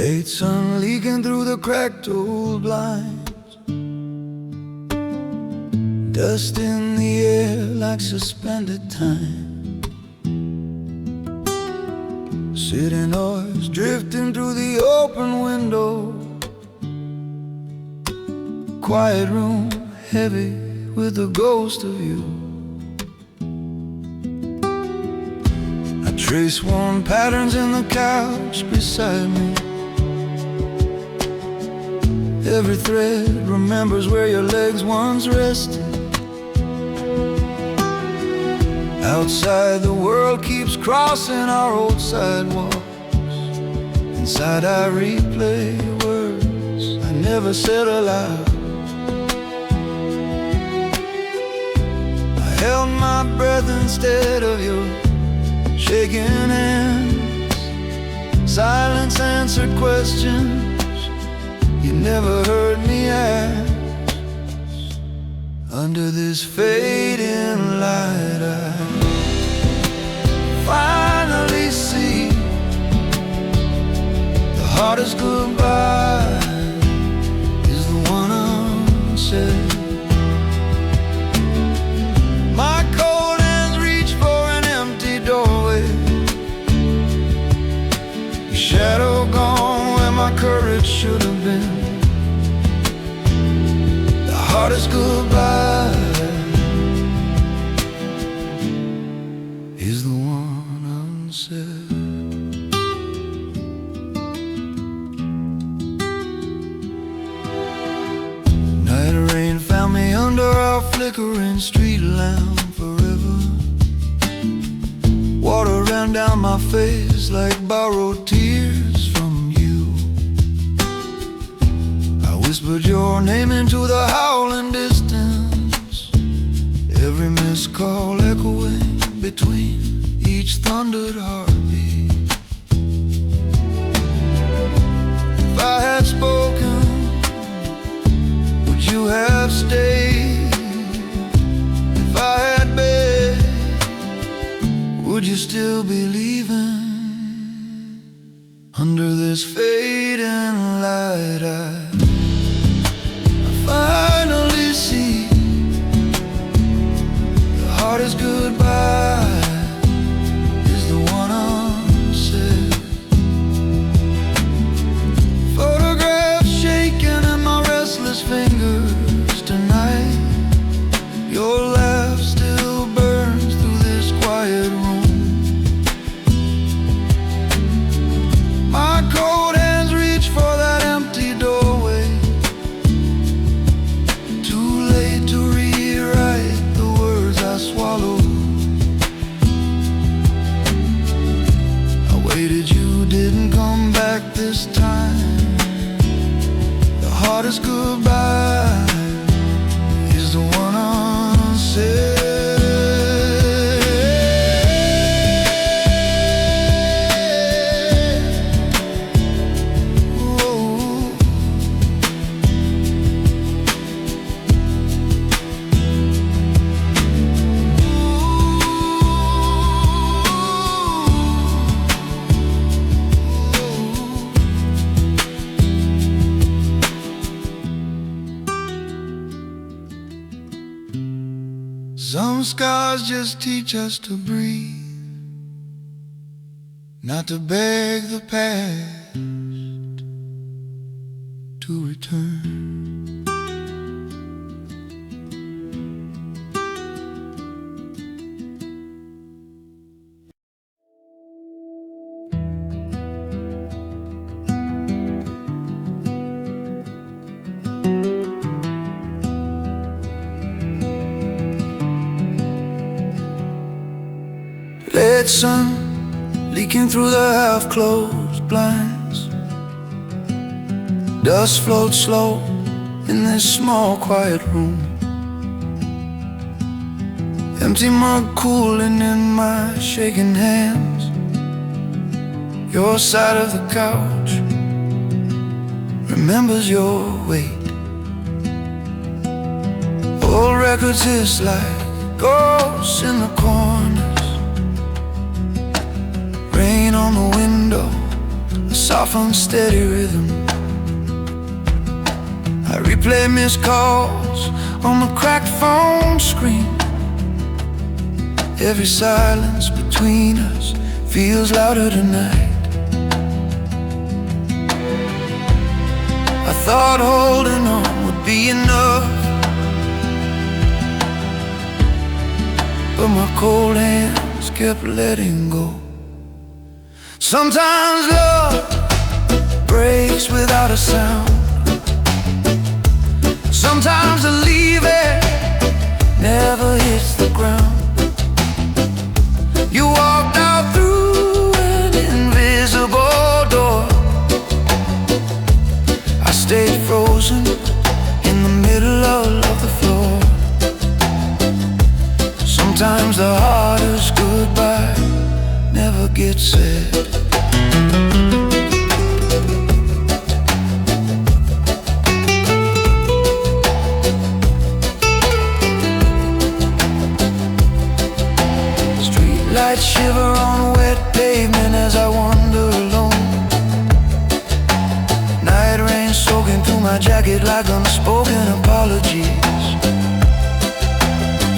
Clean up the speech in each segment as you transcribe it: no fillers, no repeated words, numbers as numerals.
Late sun leaking through the cracked old blinds, dust in the air like suspended time. City noise drifting through the open window, quiet room heavy with the ghost of you. I trace worn patterns in the couch beside me. Every thread remembers where your legs once rested. Outside the world keeps crossing our old sidewalks. Inside I replay words I never said aloud. I held my breath instead of your shaking hands. Silence answered questions you never heard me ask. Under this fading light I finally see the hardest goodbye is the one unsaid. My cold hands reach for an empty doorway, your shadow gone where my courage should have been. The hardest goodbye is the one unsaid. Night rain found me under our flickering street lamp forever. Water ran down my face like borrowed tears from you. I whispered your name into the howling distance, every missed call echoing between each thundered heartbeat. If I had spoken, would you have stayed? If I had begged, would you still be leaving? Under this fading light I finally see the hardest goodbye is the one unsaid. Photographs shaking in my restless fingers tonight. Your laugh still burns through this quiet room. My cold hands reach for that empty doorway, too late to rewrite the words I swallowed. I waited, you didn't come back this time. The hardest goodbye is the one unsaid. Some scars just teach us to breathe, not to beg the past to return. Late sun leaking through the half-closed blinds. Dust floats slow in this small quiet room. Empty mug cooling in my shaking hands. Your side of the couch remembers your weight. Old records hiss like ghosts in the corners. Rain on the window, a soft unsteady rhythm. I replay missed calls on the cracked phone screen. Every silence between us feels louder tonight. I thought holding on would be enough, but my cold hands kept letting go. Sometimes love breaks without a sound. Sometimes the leaving never hits the ground. You walked out through an invisible door. I stayed frozen in the middle of the floor. Sometimes the hardest goodbye never gets said. Streetlights shiver on wet pavement as I wander alone. Night rain soaking through my jacket like unspoken apologies.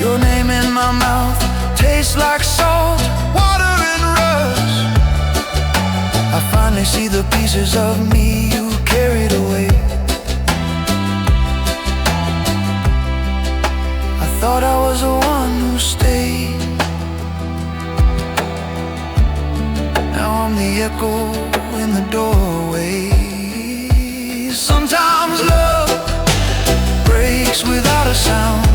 Your name in my mouth tastes like salt, water and rust. I finally see the pieces of me you carried away. I thought I was the one who stayed. Now I'm the echo in the doorway. Sometimes love breaks without a sound.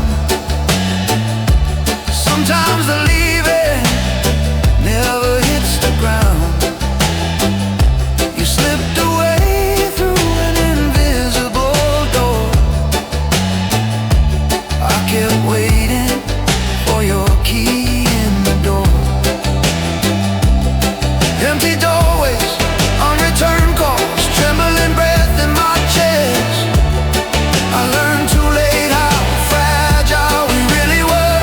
Sometimes the leaving never hits the ground. You slipped away through an invisible door. I kept waiting for your key in the door. Empty doorways, unreturned calls, trembling breath in my chest. I learned too late how fragile we really were.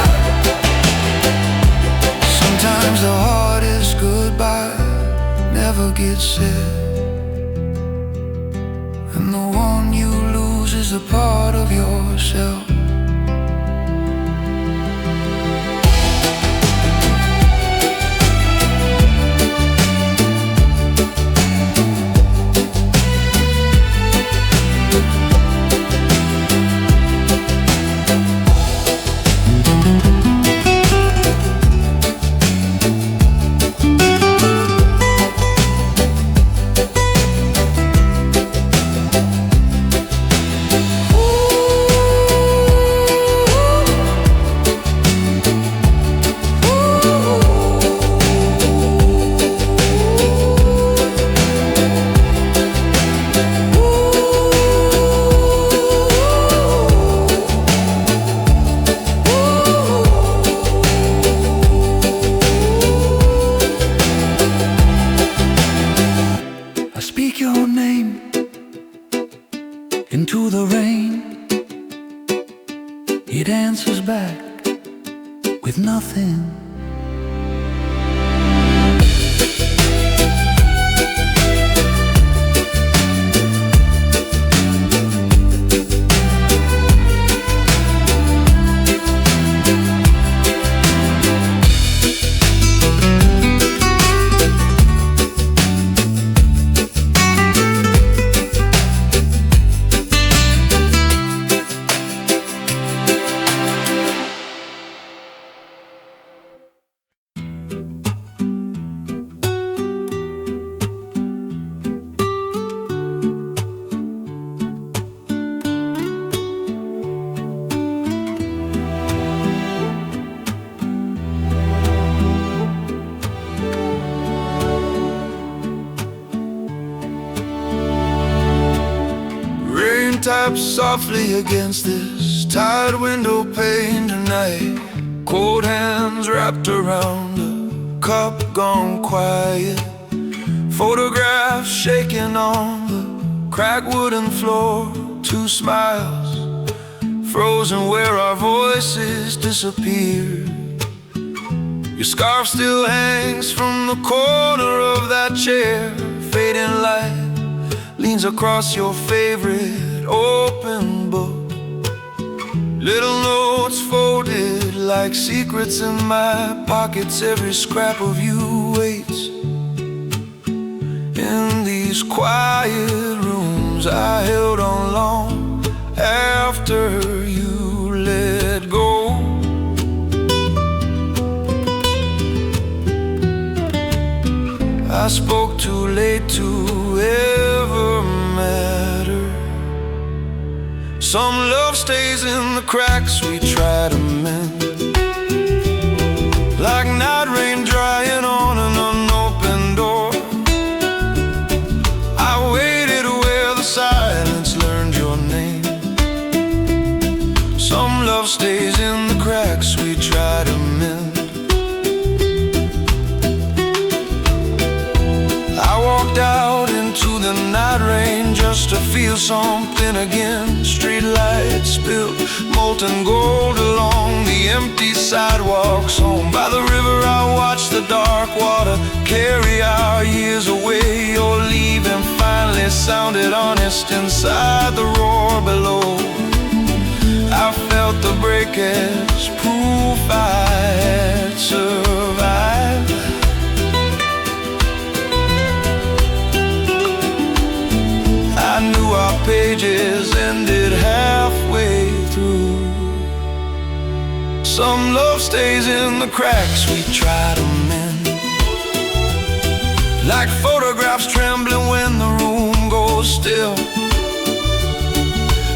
Sometimes the hardest goodbye never gets said, and the one you lose is a part of yourself. Into the rain, it answers back with nothing. Taps softly against this tired window pane tonight. Cold hands wrapped around a cup gone quiet. Photographs shaking on the cracked wooden floor. Two smiles frozen where our voices disappeared. Your scarf still hangs from the corner of that chair. fading light leans across your favorite open book. Little notes folded like secrets in my pockets. Every scrap of you waits in these quiet rooms. I held on long after you let go. I spoke too late to ever matter. Some love stays in the cracks we try to mend, like night rain drying on an unopened door. I waited where the silence learned your name. Some love stays in the cracks we try to mend. I walked out into the night rain just to feel something again. Streetlight spilled molten gold along the empty sidewalks. Home by the river I watched the dark water carry our years away. Your leaving finally sounded honest inside the roar below. I felt the break as proof I had survived. I knew our pages ended halfway through. Some love stays in the cracks we try to mend, like photographs trembling when the room goes still.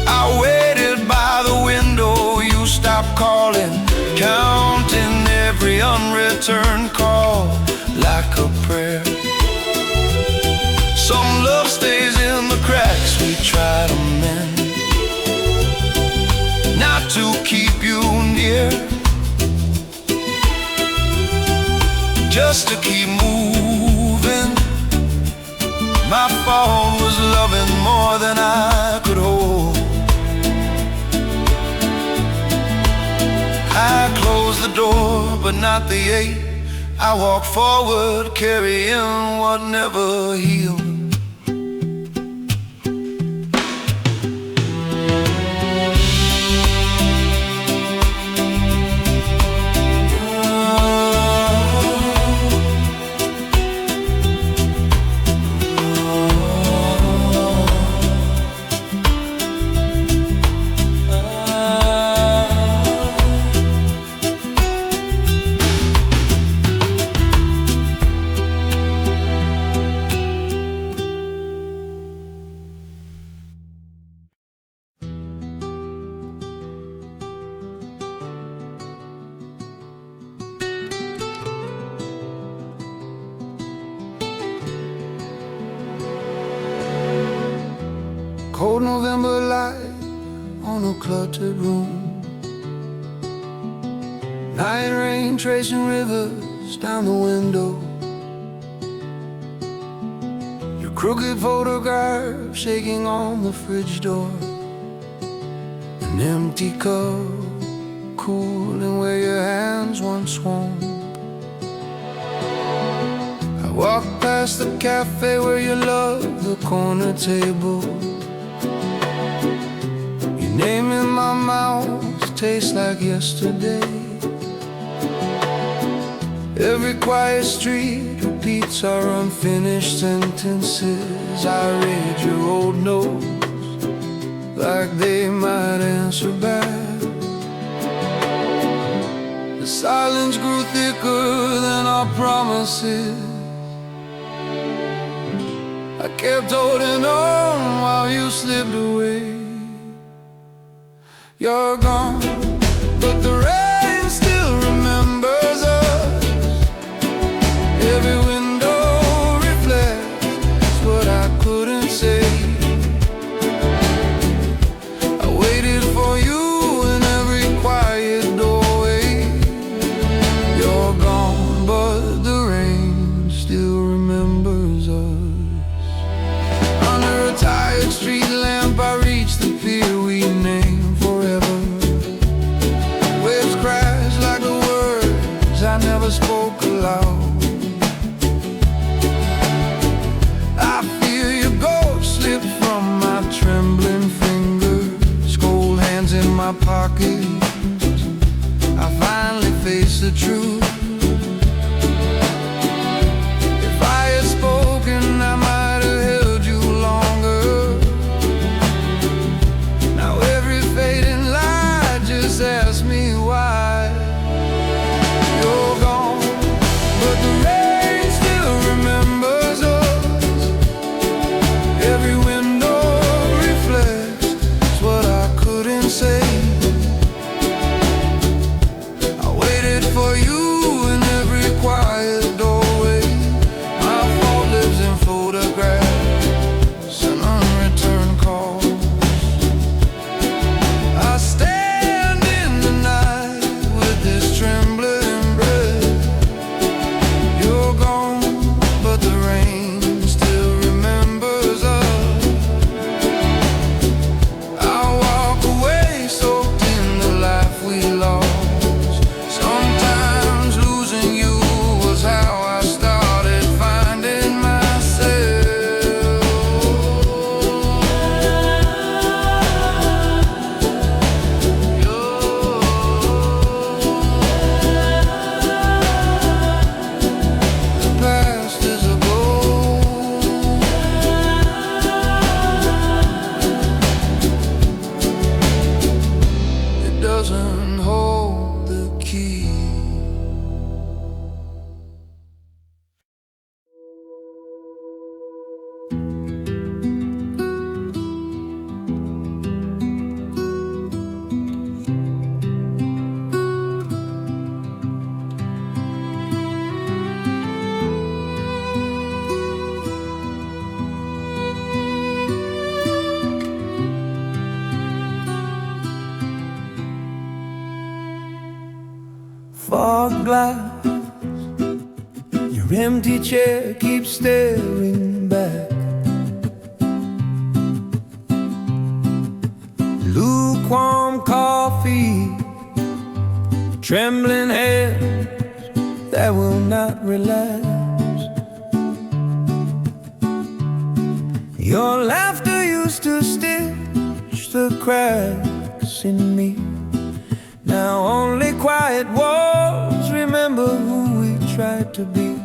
I waited by the window, you stopped calling, counting every unreturned call like a prayer. Some love stays in the cracks we try to mend, not to keep you near, just to keep moving. My fault was loving more than I could hold. I closed the door, but not the gate. I walk forward, carrying what never healed. Cold November light on a cluttered room. Night rain tracing rivers down the window. Your crooked photograph shaking on the fridge door. An empty cup cooling where your hands once swung. I walked past the café where you loved the corner table. Name in my mouth tastes like yesterday. Every quiet street repeats our unfinished sentences. I read your old notes like they might answer back. The silence grew thicker than our promises. I kept holding on while you slipped away. You're gone, but the rain still remembers us. Every window reflects what I couldn't say. I waited for you in every quiet doorway. You're gone, but the rain still remembers us. Under a tired street lamp I reached the pier we named forever. fog glass. Your empty chair keeps staring back. Lukewarm coffee, trembling hands that will not relax. Your laughter used to stitch the cracks in me. Now only quiet walls remember who we tried to be.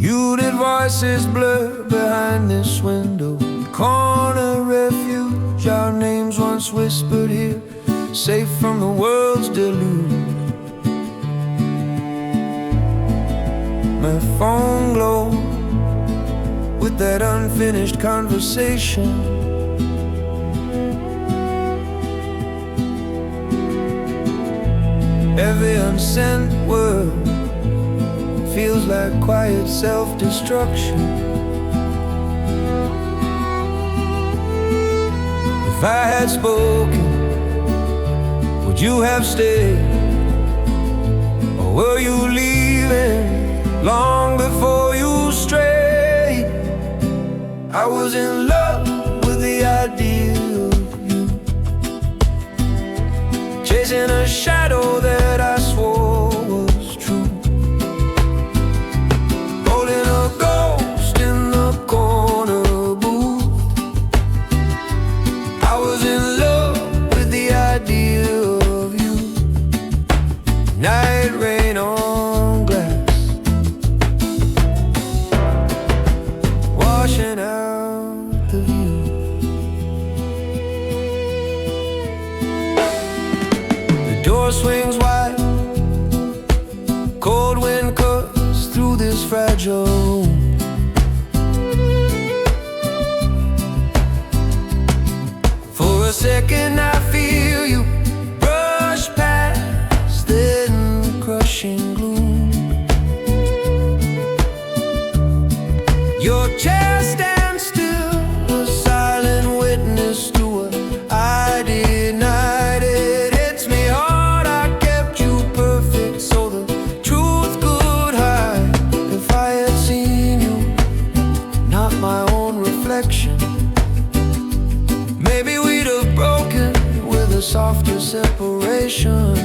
Muted voices blur behind this window. Corner refuge, our names once whispered here, safe from the world's deluge. My phone glows with that unfinished conversation. Every unsent word feels like quiet self-destruction. If I had spoken, would you have stayed? Or were you leaving long before you strayed? I was in love with the idea of you, chasing a shadow that I swore was true, holding a ghost in the corner booth. I was in love with the idea of you. Night rain on glass, washing out the view. The door swings wide, cold wind cuts through this fragile room. For a second I feel you brush past, then crushing gloom. Your chair stands still, a silent witness to what I denied. It hits me hard, I kept you perfect so the truth could hide. If I had seen you, not my own reflection, maybe we'd have broken with a softer separation.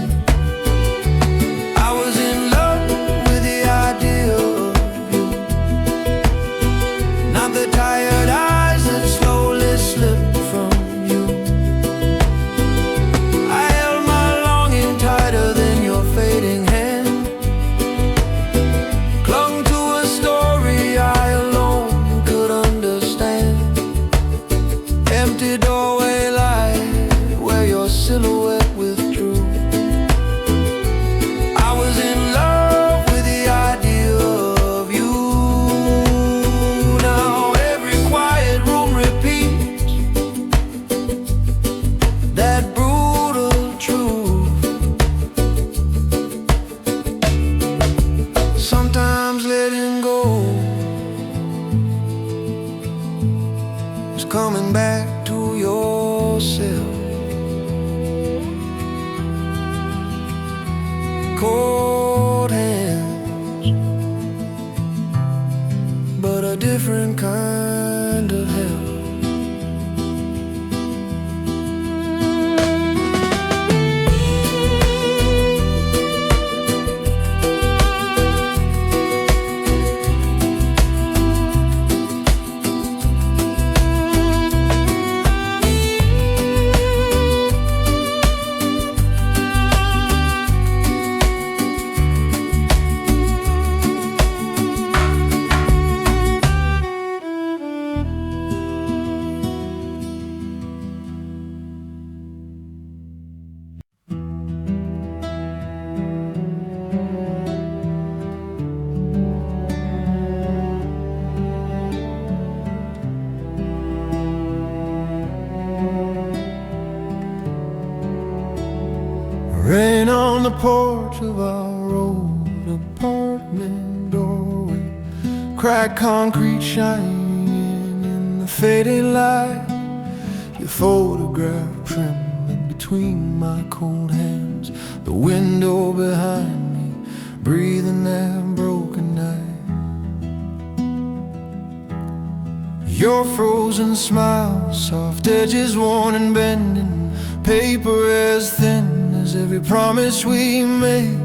I was in love with the idea of you, not the tired eyes that slowly slipped from you. I held my longing tighter than your fading hand, clung to a story I alone could understand. Empty doorway light where your silhouette withdrew. I was in love with the idea of you. Now every quiet room repeats that brutal truth. Sometimes letting go is coming back to yourself. Cold hands, but a different kind of hell. Rain on the porch of our old apartment doorway, cracked concrete shining in the fading light. Your photograph trembling between my cold hands. The the window behind me, breathing that broken night. Your frozen smile, soft edges worn and bending, paper as thin as every promise we made.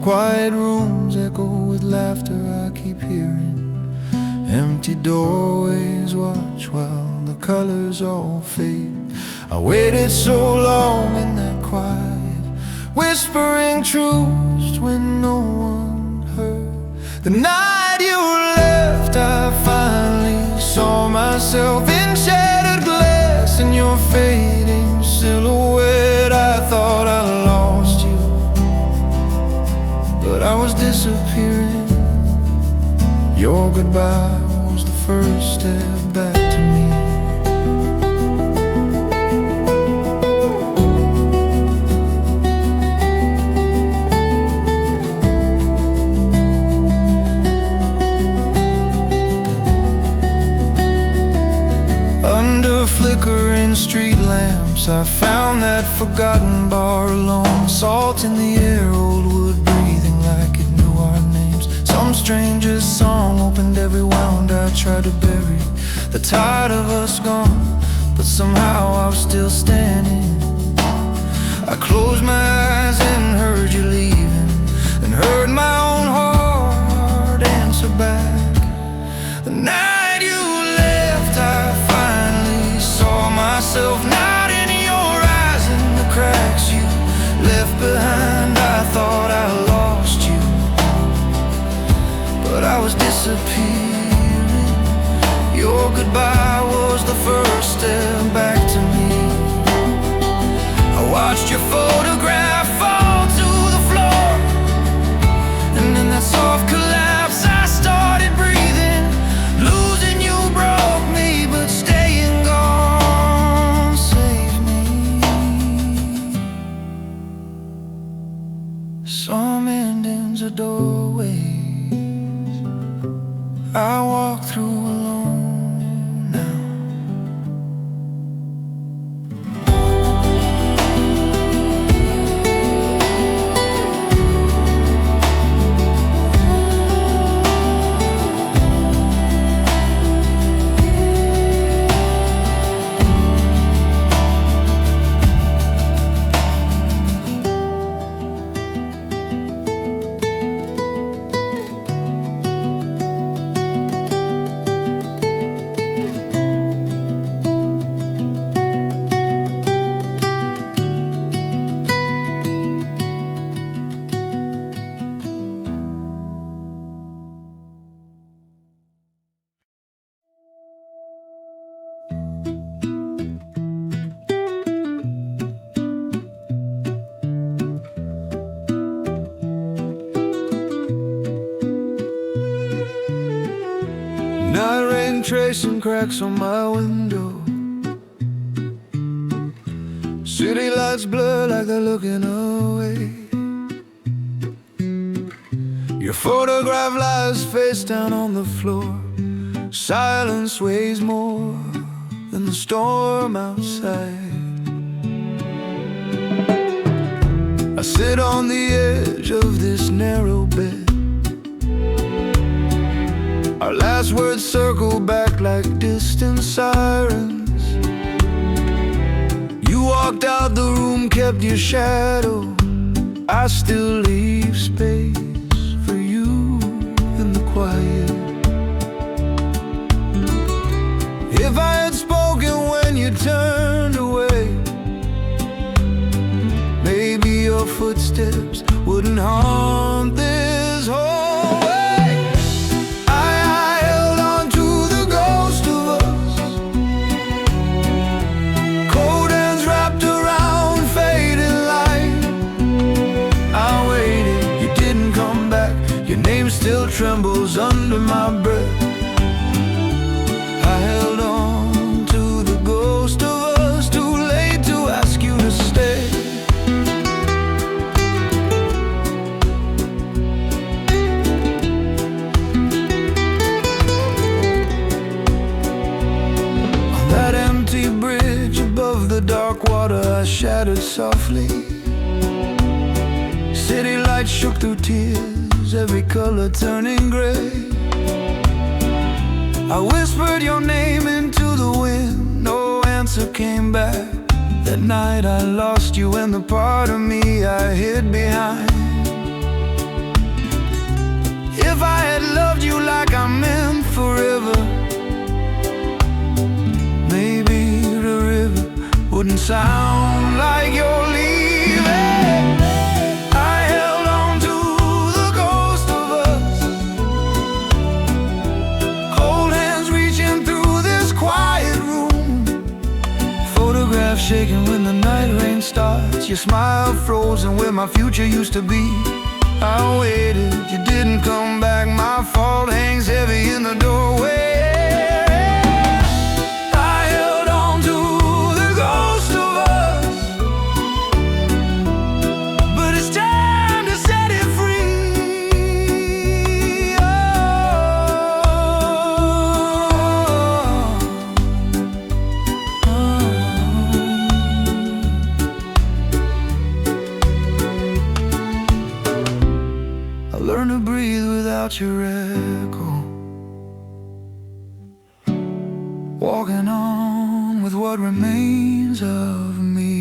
Quiet rooms echo with laughter I keep hearing. Empty doorways watch while the colors all fade. I waited so long in that quiet, whispering truths when no one heard. The night you left, I finally saw myself in shattered glass, in your fading silhouette. I thought I lost you, but I was disappearing. Your goodbye was the first step back to me. Under flickering street lamps, I found that forgotten bar alone. Salt in the air, old wood breathing like it knew our names. Some stranger's song opened every wound I tried to bury. The tide of us gone, but somehow I was still standing. I closed my eyes and heard you leaving, and heard my own heart answer back. The night you left, I finally saw myself not in your eyes, in the cracks you left behind. I thought I lost you, but I was disappearing. Your goodbye was the first step back to me. I watched your photograph fall to the floor, and in that soft collapse I started breathing. Losing you broke me, but staying gone saved me. Some endings are doorways I walk through alone now. Night rain tracing cracks on my window. City lights blur like they're looking away. Your photograph lies face down on the floor. Silence weighs more than the storm outside. I sit on the edge of this narrow bed. Our last words circle back like distant sirens. You walked out the room, kept your shadow. I still leave space for you in the quiet. If I had spoken when you turned away, maybe your footsteps wouldn't haunt this hallway. I held on to the ghost of us, cold hands wrapped around fading light. I waited, you didn't come back. Your name still trembles under my breath. I held on to the ghost of us, too late to ask you to stay. On that empty bridge above the dark water, I shattered softly. City lights shook through tears, every color turning gray. I whispered your name into the wind, no answer came back. That night I lost you and the part of me I hid behind. If I had loved you like I meant forever, maybe the river wouldn't sound like you're leaving. I held on to the ghost of us, cold hands reaching through this quiet room. Photograph shaking when the night rain starts, your smile frozen where my future used to be. I waited, you didn't come back, my fault hangs heavy in the doorway. I held on to the ghost of us, but it's time to set it free. Learn to breathe without your echo, walking on with what remains of me.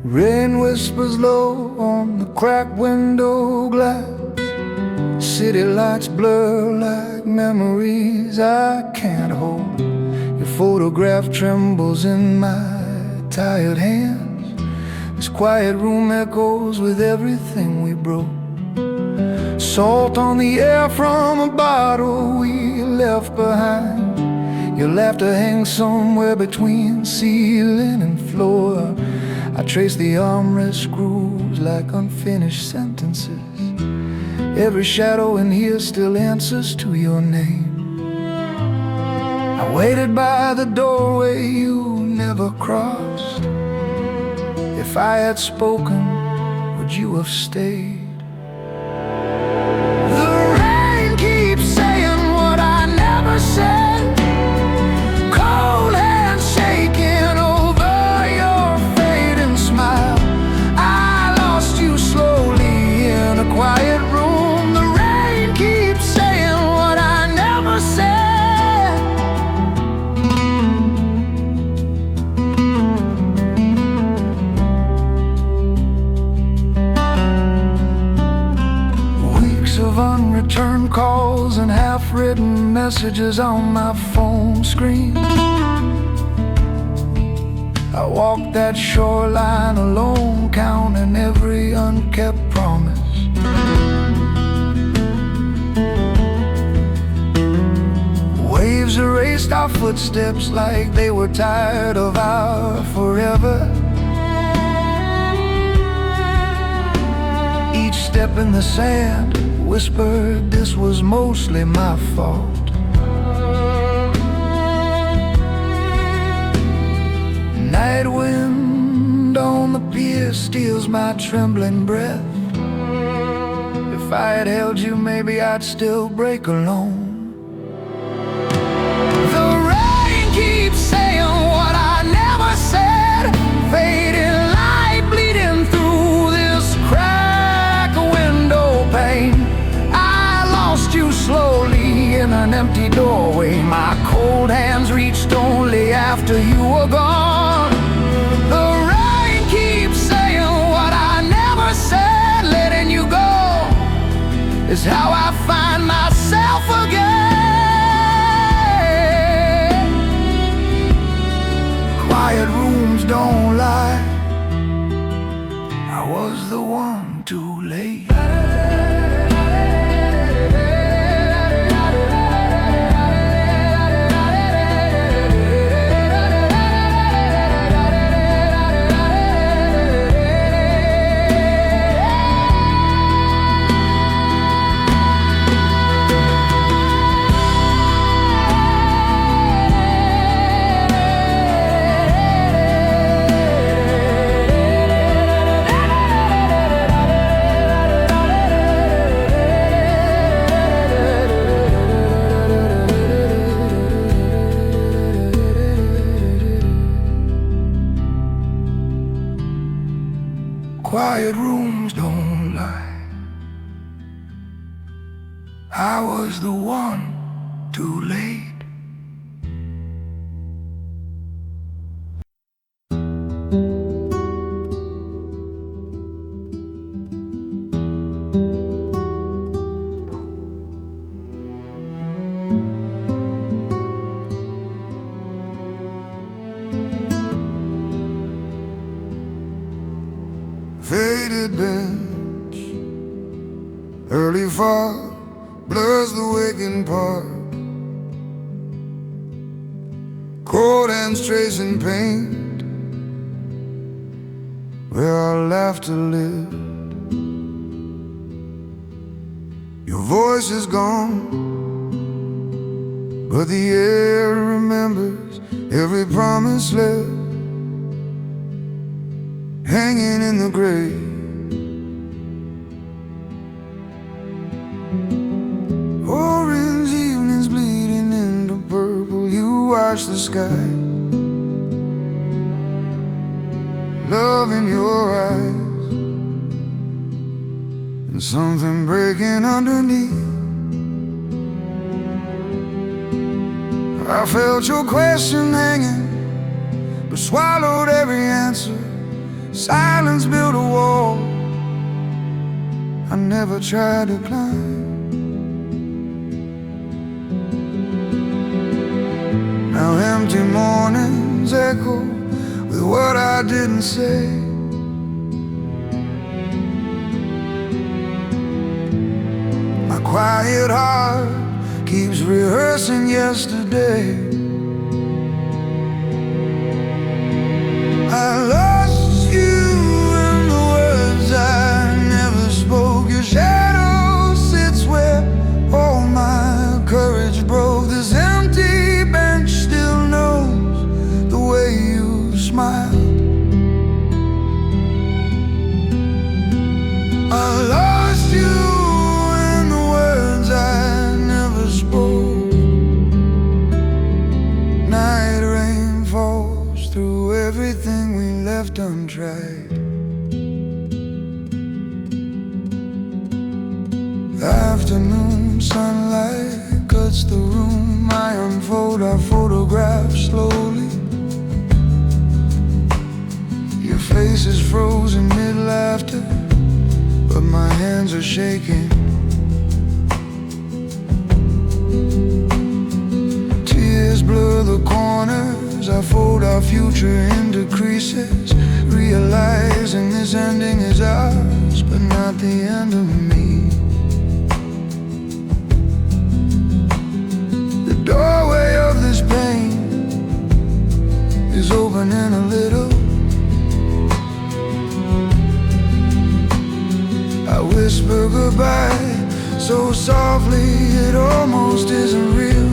Rain whispers low on the cracked window glass. City lights blur like memories I can't hold. Your photograph trembles in my tired hands. This quiet room echoes with everything we broke. Salt on the air from a bottle we left behind. Your laughter hangs somewhere between ceiling and floor. I trace the armrest grooves like unfinished sentences. Every shadow in here still answers to your name. I waited by the doorway you never crossed. If I had spoken, would you have stayed? The rain keeps saying what I never said. Cold hands shaking over your fading smile. I lost you slowly in a quiet room. The rain keeps saying what I never said. Of unreturned calls and half-written messages on my phone screen. I walked that shoreline alone, counting every unkept promise. Waves erased our footsteps like they were tired of our forever. Each step in the sand whispered this was mostly my fault. Night wind on the pier steals my trembling breath. If I had held you, maybe I'd still break alone. The rain keeps saying what I never said. Fading light bleeding through this crack window pane. You slowly in an empty doorway. My cold hands reached only after you were gone. The rain keeps saying what I never said. Letting you go is how I find myself again. Quiet rooms don't lie. I was the one Quiet rooms don't lie. I was the one too late. Faded bench, early fog blurs the waking park. Cold hands tracing paint where our laughter lived. Your voice is gone, but the air remembers every promise left, hanging in the grave. Orange evenings bleeding into purple, you watch the sky, love in your eyes, and something breaking underneath. I felt your question hanging, but swallowed every answer. Silence built a wall I never tried to climb. Now empty mornings echo with what I didn't say. My quiet heart keeps rehearsing yesterday. I lost you in the words I never spoke. Your shadow sits where all my courage broke. This empty bench still knows the way you smiled. I lost you in the words I never spoke. Night rain falls through everything we left untried. The afternoon sunlight cuts the room. I unfold our photographs slowly. Your face is frozen mid-laughter, but my hands are shaking. Tears blur the corners. I fold our future into creases, realizing this ending is ours, but not the end of me. The doorway of this pain is opening a little. I whisper goodbye so softly it almost isn't real.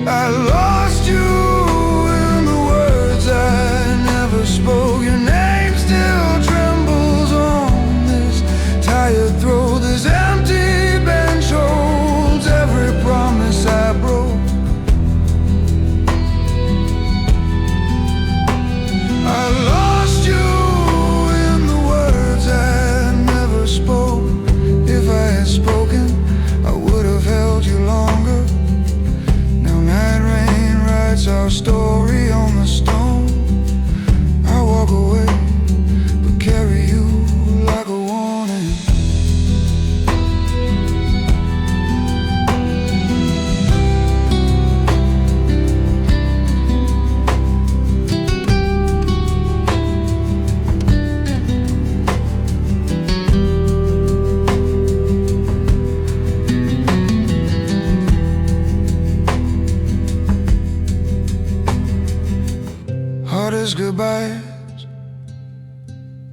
I lost you in the words I never spoke. Your name still trembles on this tired throat. This empty bench holds every promise I broke. I lost you in the words I never spoke. If I had spoken, I would have held you longer. Night rain writes our story on the stone. I walk away, but carry you like a warning. Hardest goodbyes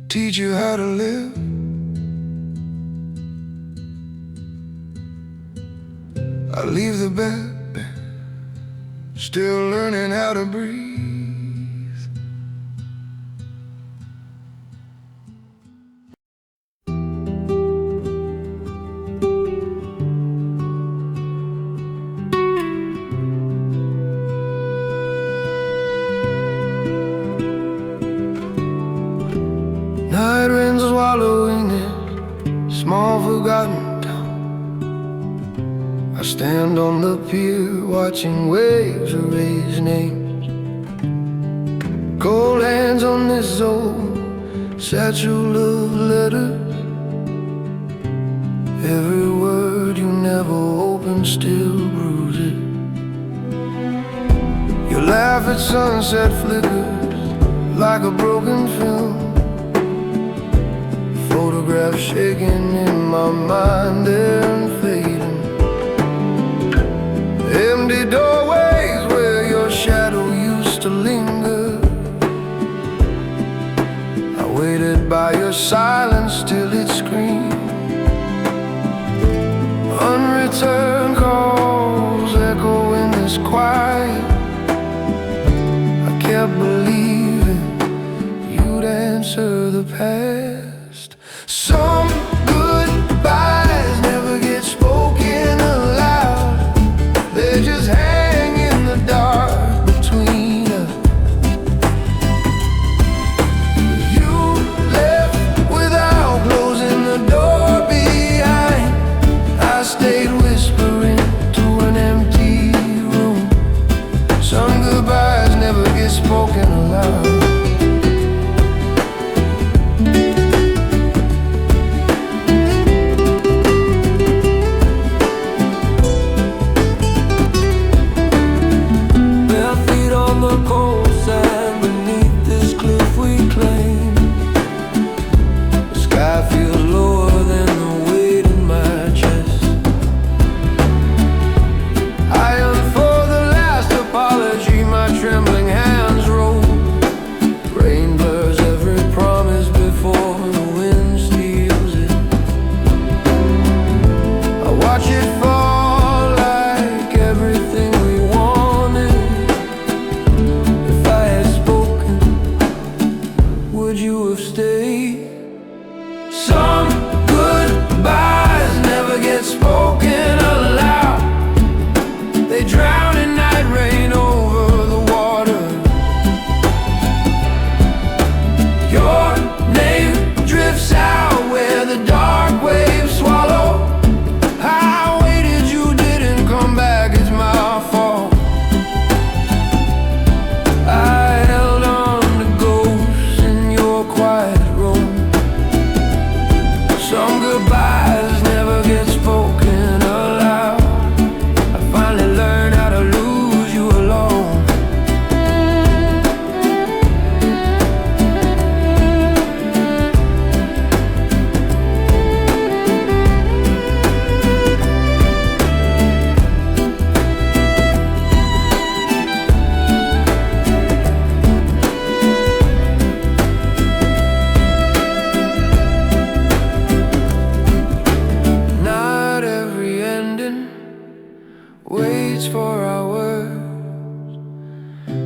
teach you how to live. I leave the bed, still learning how to breathe. I stand on the pier watching waves erase names. Cold hands on this old satchel of letters. Every word you never opened still bruises. Your laugh at sunset flickers like a broken film. Photographs shaking in my mind and fading. Empty doorways where your shadow used to linger. I waited by your silence till it screamed. Unreturned calls echo in this quiet. I kept believing you'd answer the past. Some goodbyes never get spoken aloud. They just hang in the dark between us. You left without closing the door behind. I stayed whispering to an empty room. Some goodbyes never get spoken aloud.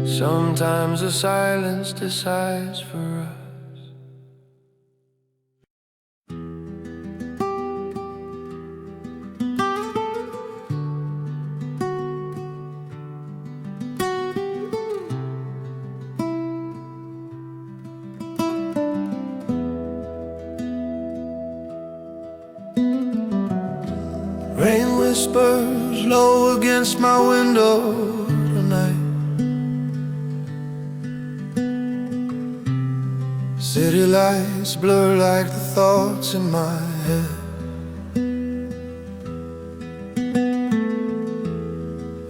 Sometimes the silence decides for us. Rain whispers low against my window tonight. City lights blur like the thoughts in my head.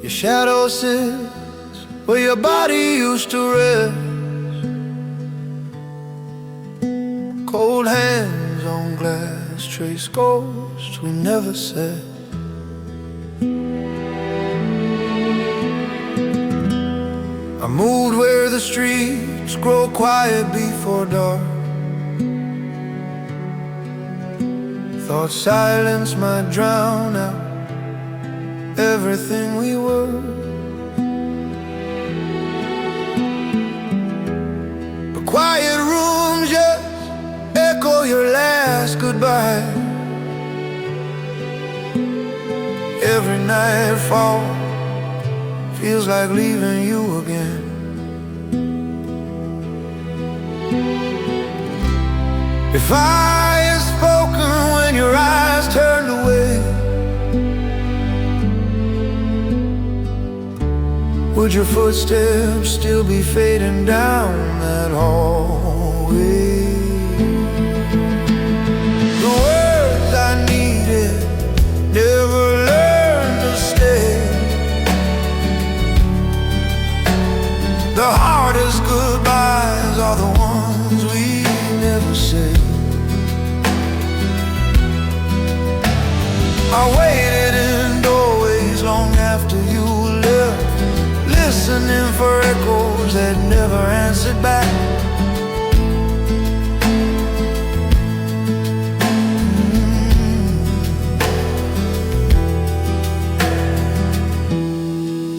Your shadow sits where your body used to rest. Cold hands on glass trace ghosts we never said. I moved where the streets grow quiet before dark. Thought silence might drown out everything we were. But quiet rooms just echo your last goodbye. Every nightfall feels like leaving you again. If I had spoken when your eyes turned away, Would your footsteps still be fading down that hallway? The words I needed never learned to stay. The hardest goodbyes are the ones we never say. I waited in doorways long after you left, listening for echoes that never answered back.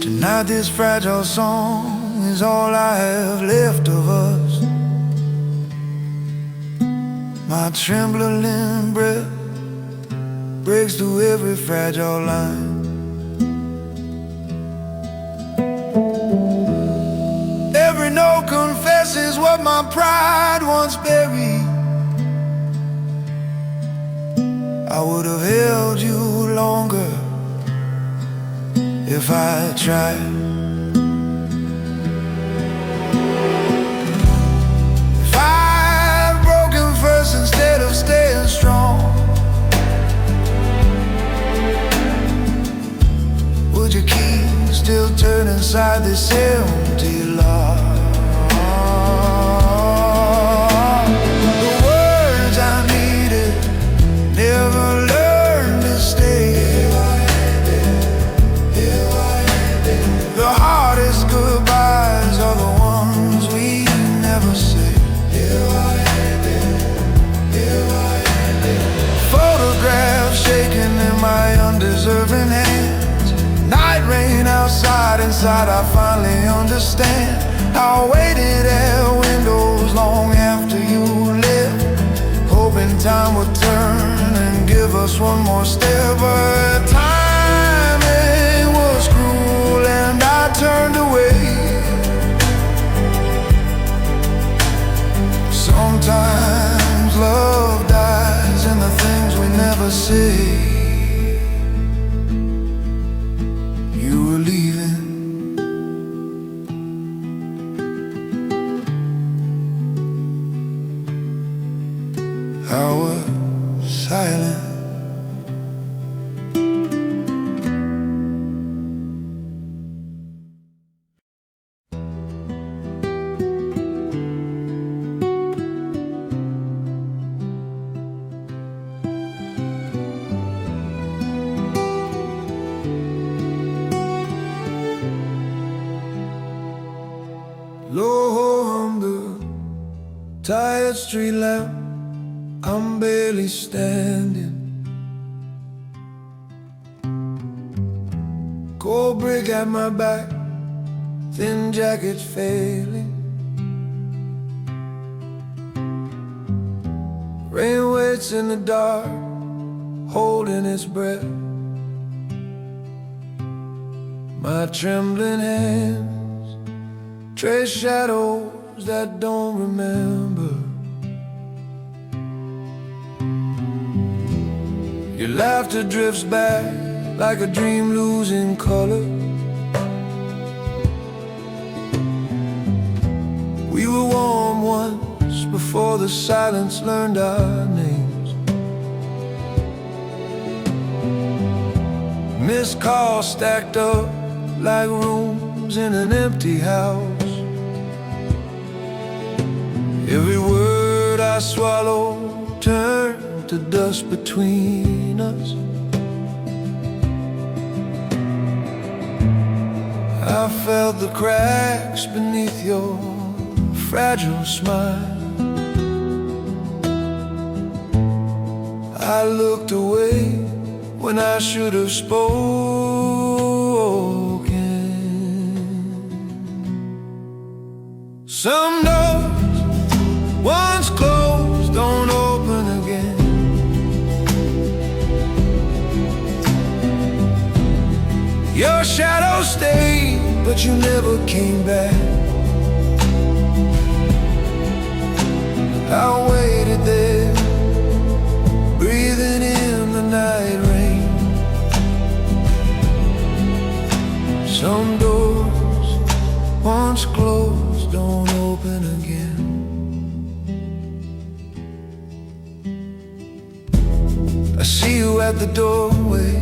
Tonight this fragile song is all I have left of us. My trembling breath breaks through every fragile line. Every note confesses what my pride once buried. I would have held you longer if I tried. If I've broken first instead of staying strong, would your key still turn inside this empty lock? The words I needed never learned to stay. The hardest goodbyes are the ones we never say. Photographs shaking in my undeserving hands. Night rain outside, inside I finally understand. I waited at windows long after you left, hoping time would turn and give us one more step. But timing was cruel and I turned away. Sometimes love dies in the things we never say. Silent. Low on the tired street lamp, I'm barely standing. Cold brick at my back, thin jacket failing. Rain waits in the dark, holding its breath. My trembling hands trace shadows that don't remember. Your laughter drifts back like a dream losing color. We were warm once before the silence learned our names. Missed calls stacked up like rooms in an empty house. Every word I swallowed turned to dust between us. I felt the cracks beneath your fragile smile. I looked away when I should have spoken. Some doors once closed don't open again. Your shadow stayed, but you never came back. I waited there, breathing in the night rain. Some doors once closed don't open again. I see you at the doorway,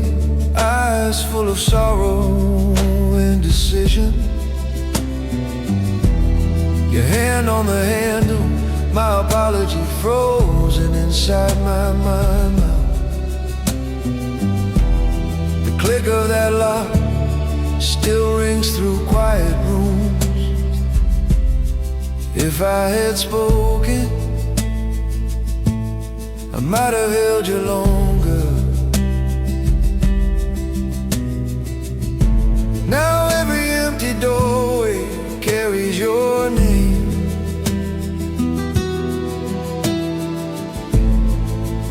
eyes full of sorrow and indecision. Your hand on the handle, my apology frozen inside my mouth. The click of that lock still rings through quiet rooms. If I had spoken, I might have held you longer. Now every empty doorway carries your name.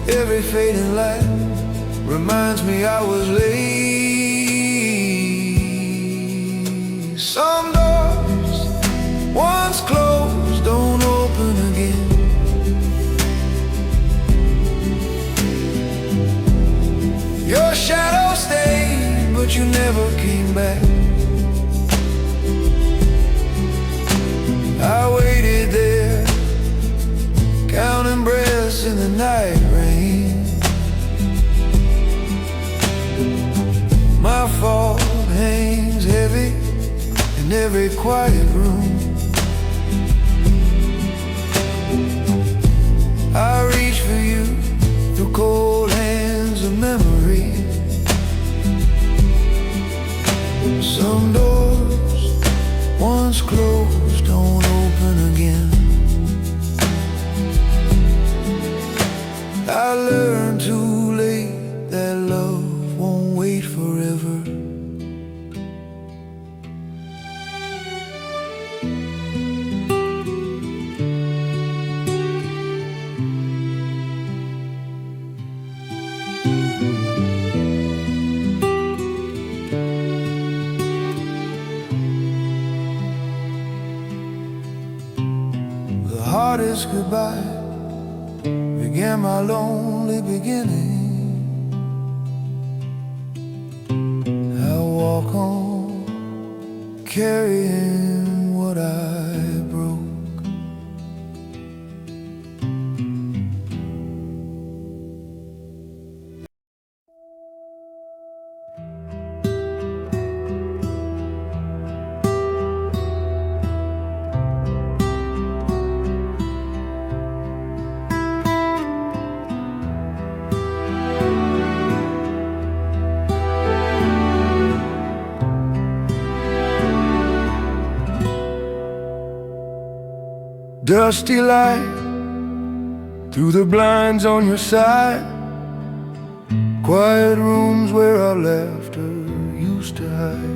Every fading light reminds me I was late. Some doors, once closed, don't open again. Your shadow stayed, but you never came back. I waited there, counting breaths in the night rain. My fault hangs heavy in every quiet room. I reach for you through cold hands of memory. Some doors, once closed, don't open again. I learned too late that love won't wait forever. The hardest goodbye began my lonely beginning. I walk on, carrying what I broke. Dusty light through the blinds on your side. Quiet rooms where our laughter used to hide.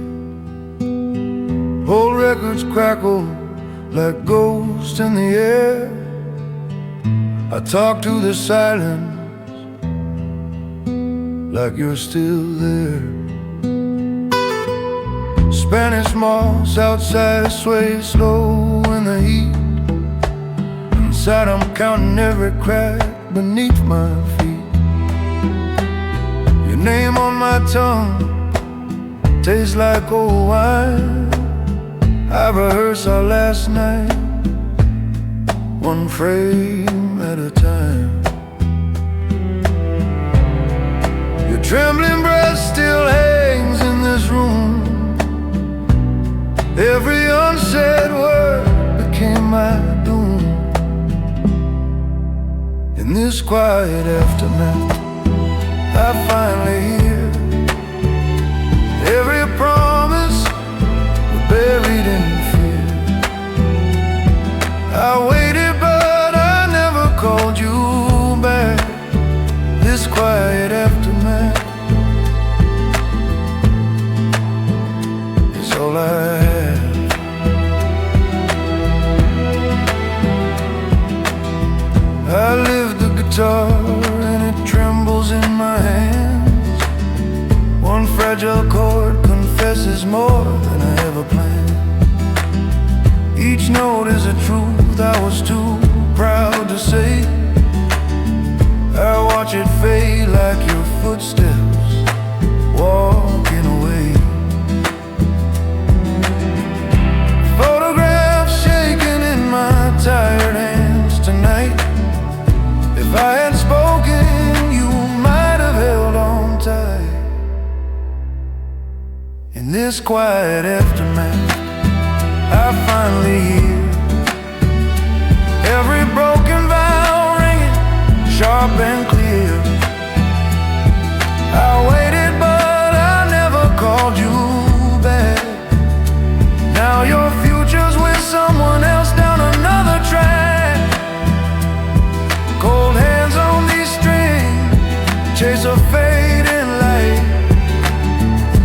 Old records crackle like ghosts in the air. I talk to the silence like you're still there. Spanish moss outside sway slow in the heat. Inside I'm counting every crack beneath my feet. Your name on my tongue tastes like old wine. I rehearsed our last night, one frame at a time. Your trembling breath still hangs in this room. Every unsaid word became my doom. In this quiet aftermath, I finally hear every promise buried in fear. I waited but I never called you back. This quiet aftermath is all I have. I live the guitar and it trembles in my hands. One fragile chord confesses more than I ever planned. Each note is a truth I was too proud to say. I watch it fade like your footsteps walking away. Photograph In this quiet aftermath, I finally hear every broken vow ringing sharp and clear. I waited but I never called you back. Now your future's with someone else down another track. Cold hands on these strings, chase a fading light.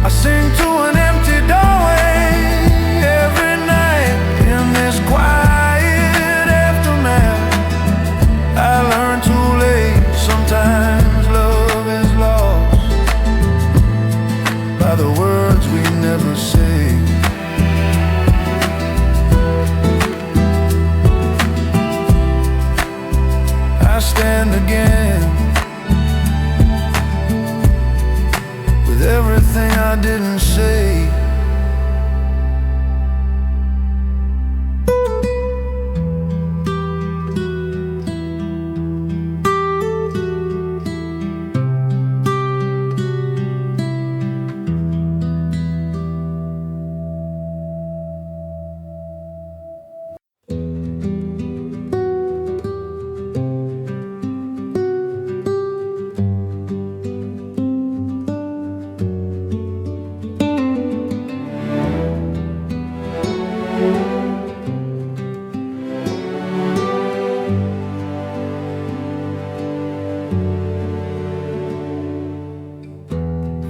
I sing to an empty doorway every night. In this quiet aftermath, I learned too late. Sometimes love is lost by the words we never say. I stand again with everything I didn't say.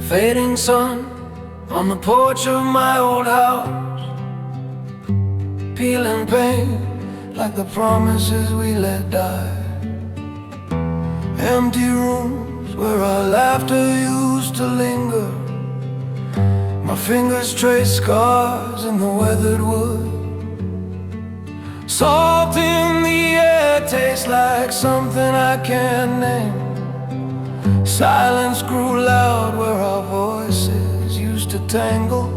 Fading sun on the porch of my old house, peeling paint like the promises we let die. Empty rooms where our laughter used to linger. My fingers trace scars in the weathered wood. Salt in the air tastes like something I can't name. Silence grew loud where our voices used to tangle.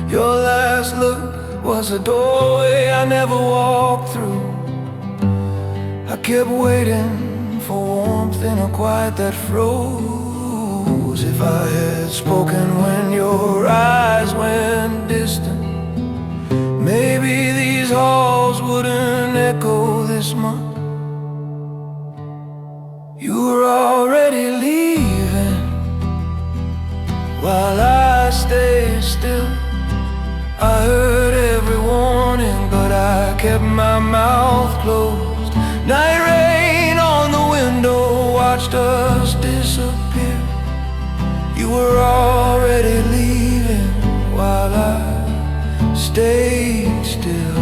Your last look was a doorway I never walked through. I kept waiting for warmth in a quiet that froze. If I had spoken when your eyes went distant, maybe these halls wouldn't echo this month. You were already leaving while I stayed still. I heard every warning, but I kept my mouth closed. Night rain on the window watched us disappear. You were already leaving while I stayed still.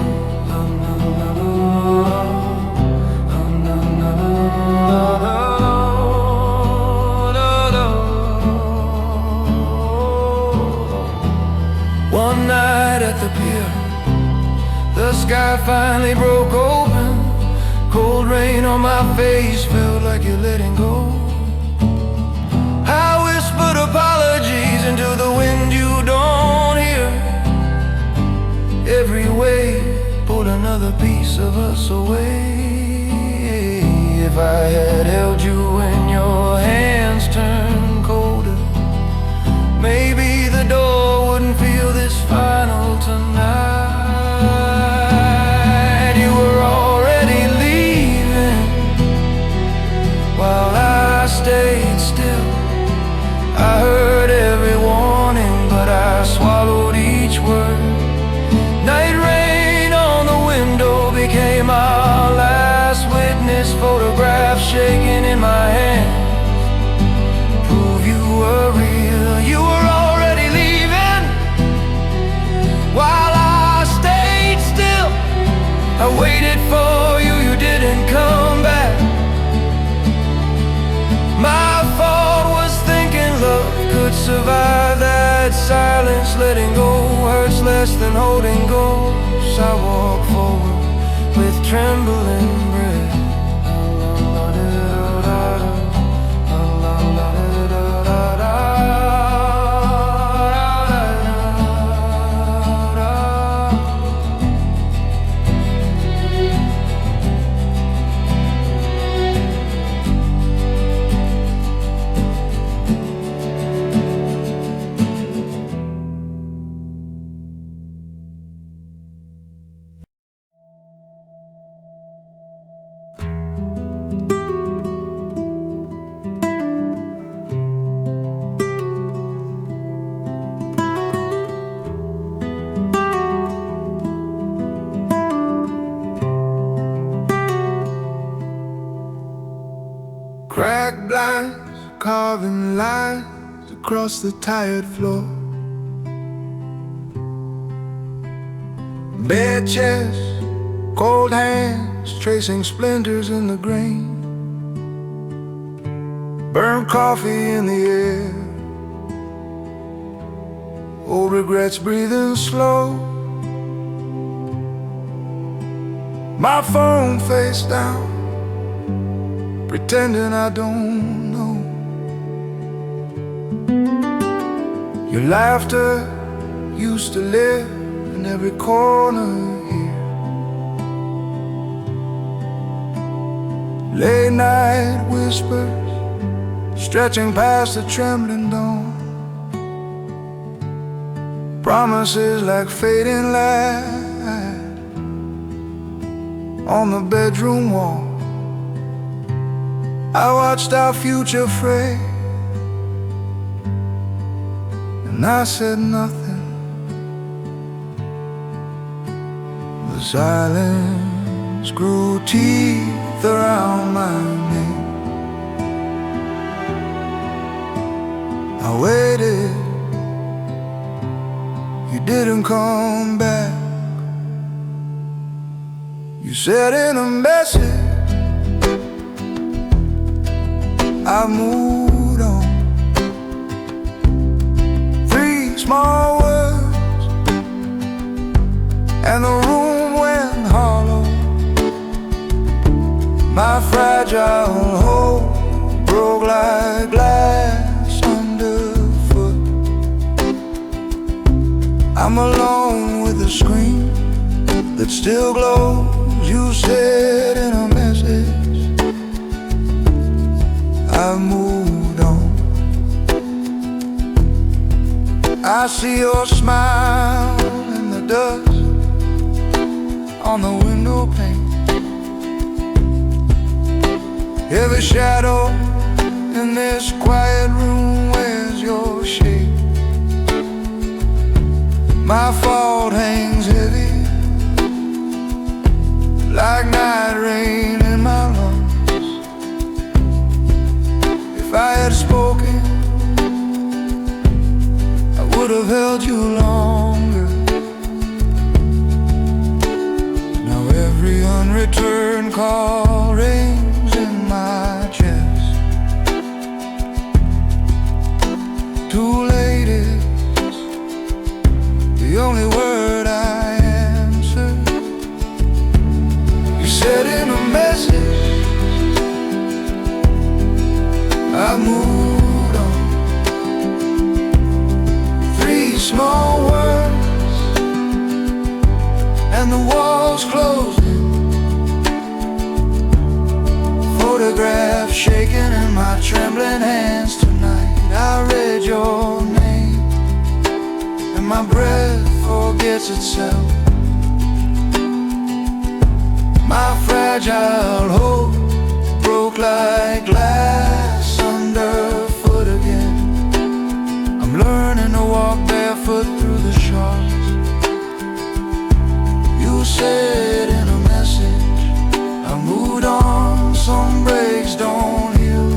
One night at the pier, the sky finally broke open. Cold rain on my face felt like you're letting go. I whispered apologies into the wind you don't hear. Every wave pulled another piece of us away. If I had held you when your hands turned colder, maybe the door wouldn't feel this final tonight. You were already leaving while I stayed still. I heard every warning, but I swallowed each word. Night rain on the window became our last witness. Photographs shaking in my hand prove you were real. You were already leaving while I stayed still. I waited for you, you didn't come back. My fault was thinking love could survive that silence. Letting go hurts less than holding ghosts. I walk forward with trembling breath. carving lines across the tired floor. Bare chest, cold hands tracing splinters in the grain. Burnt coffee in the air. Old regrets breathing slow. My phone face down, pretending I don't know. Your laughter used to live in every corner here. Late night whispers stretching past the trembling dawn. Promises like fading light on the bedroom wall. I watched our future fade, and I said nothing. The silence grew teeth around my name. I waited, you didn't come back. You said in a message, I've moved on. 3 small words, and the room went hollow. My fragile hope broke like glass underfoot. I'm alone with a screen that still glows. You said in a message, I've moved on. I see your smile in the dust on the window pane. Every shadow in this quiet room wears your shape. My fault hangs heavy like night rain in my lungs. If I had spoken, I would have held you longer. Now every unreturned call rings in my chest. Too late is the only word I answer. You said in a message, I moved on. 3 small words, and the walls closed in. Photograph shaking in my trembling hands tonight. I read your name, and my breath forgets itself. My fragile hope broke like glass underfoot again. I'm learning to walk barefoot through the shards. You said in a message, I moved on. Some breaks don't heal,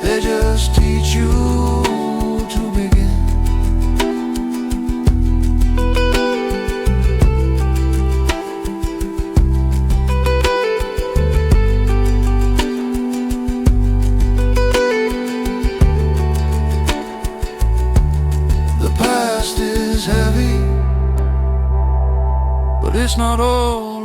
they just teach you to begin. The past is heavy, but it's not all